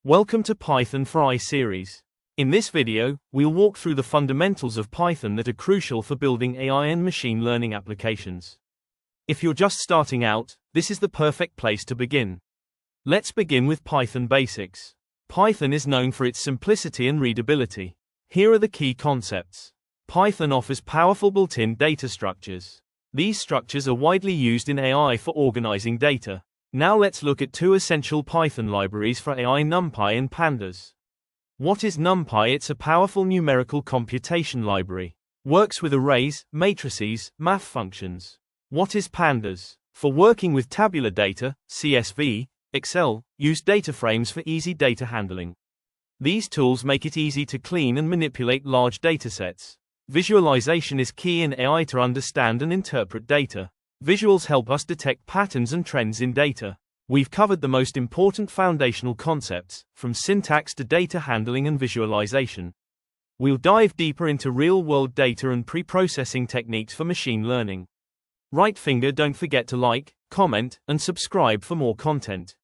Welcome to Python for I series. In this video, we'll walk through the fundamentals of Python that are crucial for building AI and machine learning applications. If you're just starting out, this is the perfect place to begin. Let's begin with Python basics. Python is known for its simplicity and readability. Here are the key concepts. Python offers powerful built-in data structures. These structures are widely used in AI for organizing data. Now let's look at two essential Python libraries for AI: NumPy and Pandas. What is NumPy? It's a powerful numerical computation library. Works with arrays, matrices, math functions. What is Pandas? For working with tabular data, CSV, Excel, use data frames for easy data handling. These tools make it easy to clean and manipulate large datasets. Visualization is key in AI to understand and interpret data. Visuals help us detect patterns and trends in data. We've covered the most important foundational concepts, from syntax to data handling and visualization. We'll dive deeper into real-world data and pre-processing techniques for machine learning. Don't forget to like, comment, and subscribe for more content.